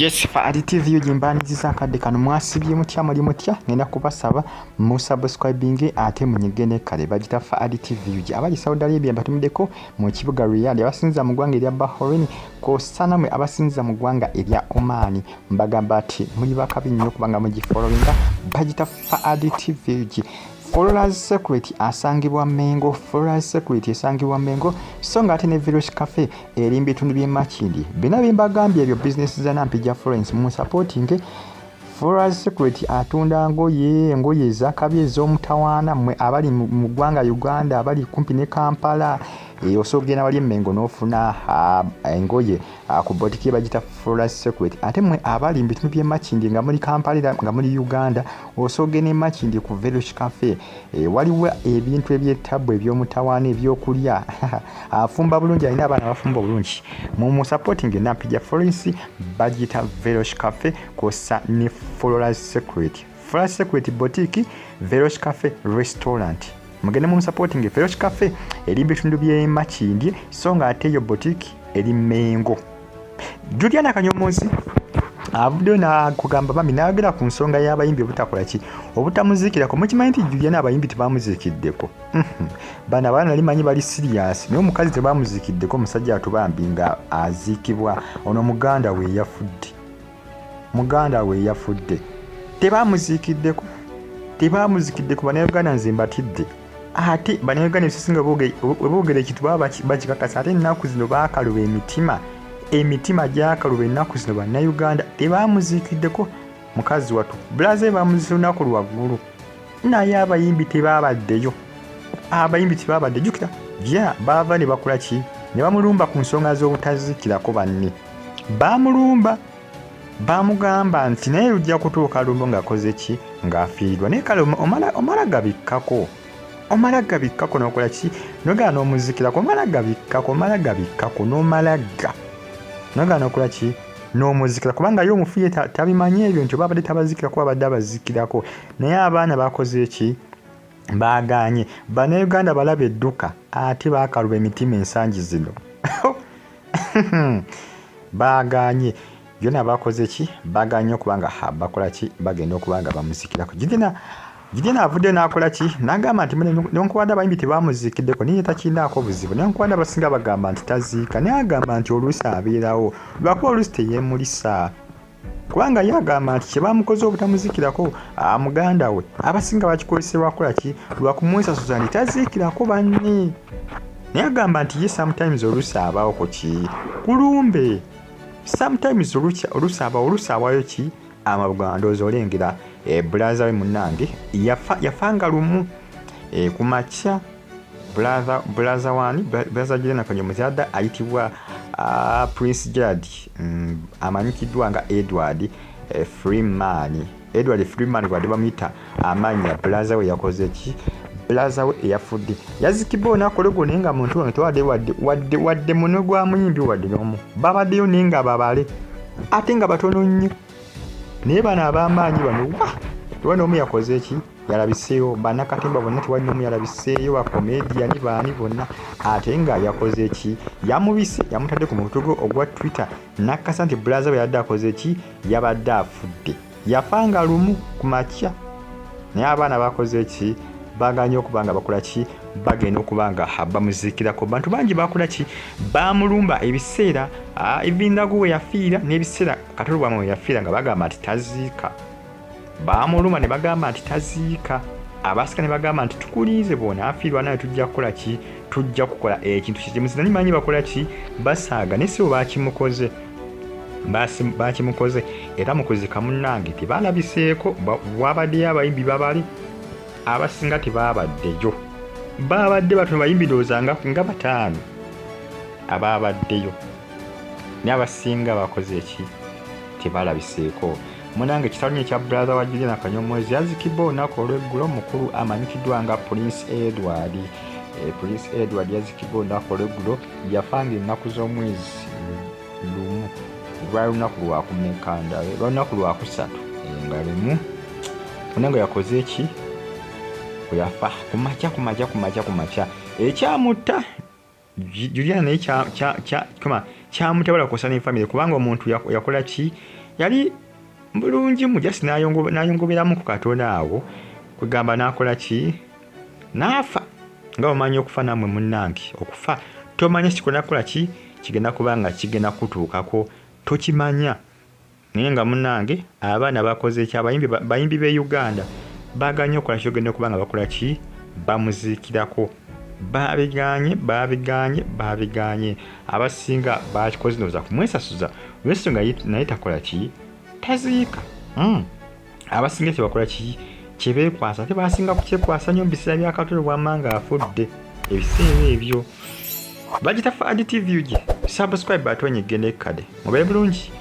Yes, Fadi TV ujimbaniriza akadde kano mwasibye mutya muli mutya ngenda kubasaba mu subscribing ate munyigene kale bagita Fadi TV uji abali Saudi Arabia batumideko mu kibuga Riyadh abasinza mu gwanga erya Bahrain ko sana mwe abasinza mu gwanga erya Oman mbagamba ati muli bakabi nnyo kubanga mugifollowinga bagita Fadi TV uji Followers Secret asangibwa Mengo, Followers Secret asangibwa Mengo, songa ate ne Village Cafe erimbi tundu bye makindi. Bina bimbagambye ebyo business za nampija Florence mu supporting Followers Secret atunda ngoye zakabye z'omutawana mwe abali mu gwanga Uganda abali kumpi ne Kampala osogena wali Mengo nofuna engoye ku botiki bagita Followers Secret ate mwe abali mbitundu bye makindi nga muri Kampala nga muri Uganda osogene makindi ku Village Cafe waliwo ebintu eby'etabwe eby'omutawana ebyokulya afumba bulungi alina abaana bafumba bulungi mu supporting nampija Florence bagita Village Cafe kosa ne Followers Secret. Followers Secret boutique, Village Cafe restaurant. Mugende mu supporting Village Cafe eri bitundu bye makindi songa ate yo boutique eri Mengo. Juliana Kannyomozi avudde na kugamba bami nagera ku nsonga y'abayimbi obutakola ki obutamuzikideko mukimanyi nti Juliana abayimbi tebamuzikideko bana bana limanyi bali serious naye omukazi tebamuzikideko musajja atubambi nga azikibwa ono muganda we Eyafudde tebamuzikideko banayogana nze mbatidde ate banayogana sisinga boogere kitu bakikakasa ate ennaku zino baakaluba emitima gyakaluba ennaku zino bannayuganda tebamuzikideko mukazi watu blaze bamuzikira olunaku lwaggulu naye abayimbi tebabaddeyo jukira baava ne bakola ki ne bamulumba ku nsonga z'obutazikirako banne bamulumba bamugamba nti naye ujja kutuuka lumu ng'akoze ki ng'afiirirwa naye kale omala gabikkako n'okola ki nogana n'omuzikirako omala gabikkako nogana n'okola ki n'omuzikira kubanga yo omufiire tabimanyi ebyo nti babadde tabazikirako babadde abazikirako naye abaana bakoze ki baaganye bannayuganda balaba edduka ate baakaluba emitima ensangi zino baaganye yona bakoze ki baganye okubanga bakola ki bagenda okubanga bamuzikirako Juliana avudde n'akola ki n'agamba nti newankubadde abayimbi tebamuzikideko niye takindaako buzibu newankubadde abasinga bagamba nti taziika naye agamba nti oluusi abeerawo lwakuba oluusi teyeemulisa kubanga ye agamba nti kyebamukoze obutamuzikirako muganda we abasinga bakikozesebwa akola ki lwakumwesasuza nti taziikirako banne naye agamba nti ye sometimes oluusi abaawo ku ki kulumbe sometimes oluusi awaayo ki amabuganda ndowooza olengera brother we munnange yafanga lumu ku makya brother Juliana Kannyomozi adda ayitibwa Prince Gerard amanyikiddwa nga Edward Freeman wadde bamuyita amanya brother we yakoze ki brother we Eyafudde yazikibwa onakolego naye nga muntu wange tewadde wadde muno gwa muyimbi wadde n'omu babaddeyo naye nga babale ate nga batono nnyo naye bano ab'amaanyi bano tiwali n'omu yakoze ki yalabiseeyo bannakatemba bonna tiwali n'omu yalabiseeyo bakomediyani baani bonna ate nga yakoze ki yamubise yamutadde ku mutugo ogwa Twitter nakasa nti brother we yadde akoze ki yabadde afudde yafanga lumu ku makya naye abaana bakoze ki baganye okubanga bakola ki bagenda okubanga bamuzikirako bantu bangi bakola ki bamulumba ebiseera evindagu we yafiira n'ebiseera katolo bwamwe we yafiira nga bagamba nti taziika bamulumba ne bagamba nti taziika abasika ne bagamba nti tukuliize bona afiirwa naye tujja kukola ki tujja kukola ekintu kyekimuzi nimanyi bakola ki basaaga naye si bakimukoze era mukuzika munnange tebalabiseeko wabaddeyo abayimbi babali abasinga tebabaddeyo babadde batono bayimbi ndowooza nga bataano ababaddeyo naye abasinga bakoze eki tebalabiseeko munange ekitalo ekya brother wa Juliana Kannyomozi yazikibwa olunaku olw'eggulo mukulu amanyikiddwa nga Prince Edward yazikibwa olunaku olw'eggulo yafanga ennaku z'omwezi lumu lwali lunaku lwakumekanda lunaku lwakusatu nga lumu munange yakoze eki yafa kumakya ekyamutta Juliana naye kyamutabala kukosa ne family kubanga omuntu yakola ki yali bulungi mujasi nayongoberamu ku Katonda awo kugamba nakola ki nafa nga omanyi okufa namwe munnange okufa tomanya kikona kola ki kigenda kubanga kigenda kutuukako tokimanya naye nga munnange abaana bakoze ki bayimbi be Uganda baganye okola kyogenda kubanga bakola ki bamuziikirako babiganye abasinga bakikoze noza kumwesasuza olw'ensonga naye takola ki taziika abasinga tebakola ki kyebeekwasa tebasinga kukyekwasa nnyo mu biseera bya Katolo bw'amanga afudde ebiseera ebyo bagitafa ADTV subscribe atonye gende kade mubaye bulungi